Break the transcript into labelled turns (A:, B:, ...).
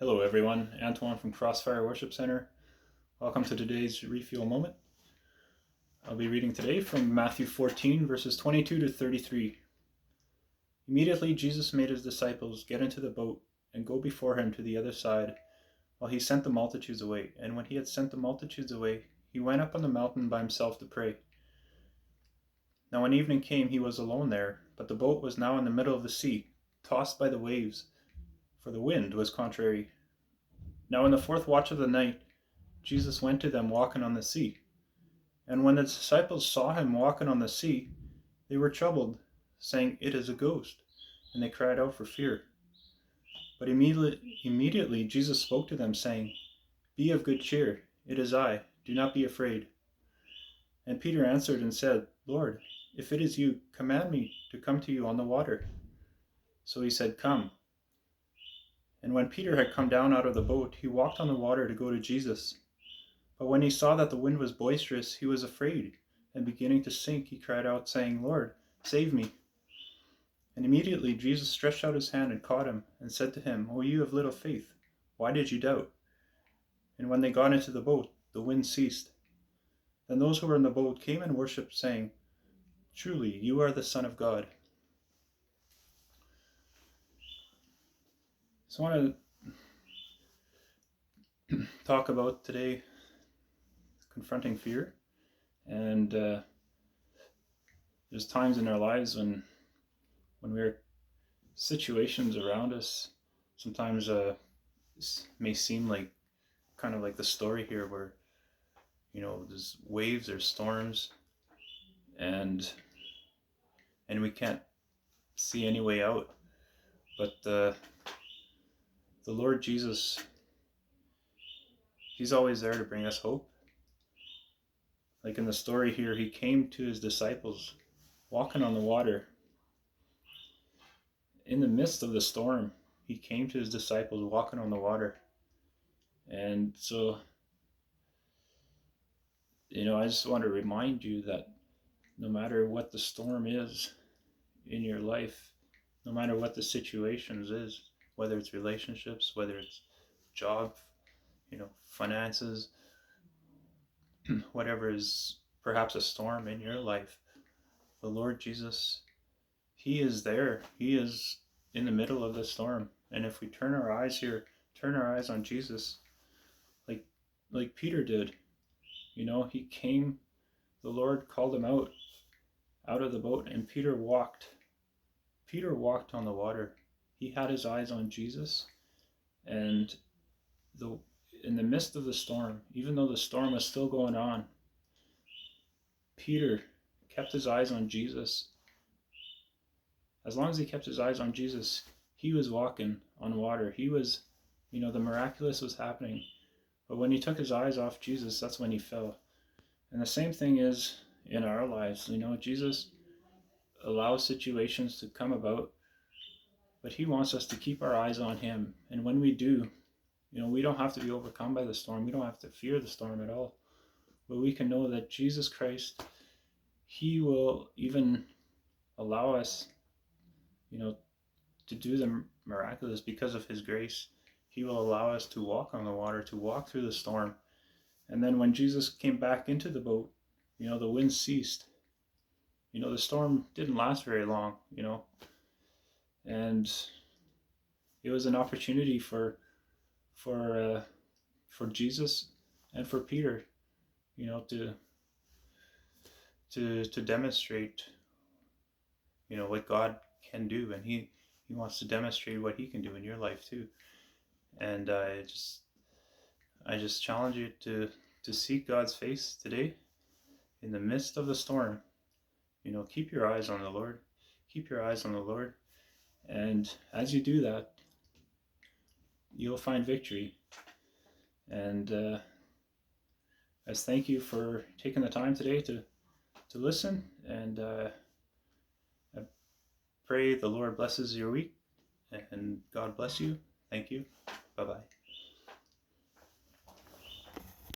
A: Hello everyone, Antoine from Crossfire Worship Center. Welcome to today's Refuel Moment. I'll be reading today from Matthew 14 verses 22 to 33. Immediately Jesus made his disciples get into the boat and go before him to the other side while he sent the multitudes away. And when he had sent the multitudes away, he went up on the mountain by himself to pray. Now when evening came, he was alone there, but the boat was now in the middle of the sea, tossed by the waves, for the wind was contrary. Now in the fourth watch of the night, Jesus went to them walking on the sea. And when the disciples saw him walking on the sea, they were troubled, saying, "It is a ghost," and they cried out for fear. But immediately Jesus spoke to them, saying, "Be of good cheer, it is I, do not be afraid." And Peter answered and said, "Lord, if it is you, command me to come to you on the water." So he said, "Come." And when Peter had come down out of the boat, he walked on the water to go to Jesus. But when he saw that the wind was boisterous, he was afraid, and beginning to sink, he cried out, saying, "Lord, save me." And immediately Jesus stretched out his hand and caught him, and said to him, "O you of little faith, why did you doubt?" And when they got into the boat, the wind ceased. Then those who were in the boat came and worshipped, saying, "Truly, you are the Son of God." So I want to talk about today confronting fear. And there's times in our lives when we're situations around us sometimes may seem like kind of like the story here where there's waves or storms and we can't see any way out, but the Lord Jesus, he's always there to bring us hope. Like in the story here, he came to his disciples walking on the water. In the midst of the storm, he came to his disciples walking on the water. And so, I just want to remind you that no matter what the storm is in your life, no matter what the situations is, whether it's relationships, whether it's job, finances, whatever is perhaps a storm in your life, the Lord Jesus, he is there. He is in the middle of the storm. And if we turn our eyes on Jesus, like Peter did, he came, the Lord called him out of the boat, and Peter walked on the water. He had his eyes on Jesus, and in the midst of the storm, even though the storm was still going on, Peter kept his eyes on Jesus. As long as he kept his eyes on Jesus, he was walking on water. He was, the miraculous was happening. But when he took his eyes off Jesus, that's when he fell. And the same thing is in our lives. Jesus allows situations to come about, but he wants us to keep our eyes on him. And when we do, we don't have to be overcome by the storm. We don't have to fear the storm at all. But we can know that Jesus Christ, he will even allow us, to do the miraculous because of his grace. He will allow us to walk on the water, to walk through the storm. And then when Jesus came back into the boat, the wind ceased. The storm didn't last very long, and it was an opportunity for Jesus and for Peter, to demonstrate, what God can do, and he wants to demonstrate what he can do in your life too. And I just challenge you to seek God's face today in the midst of the storm. Keep your eyes on the Lord. Keep your eyes on the Lord. And as you do that, you'll find victory. And as thank you for taking the time today to listen. And I pray the Lord blesses your week. And God bless you. Thank you. Bye-bye.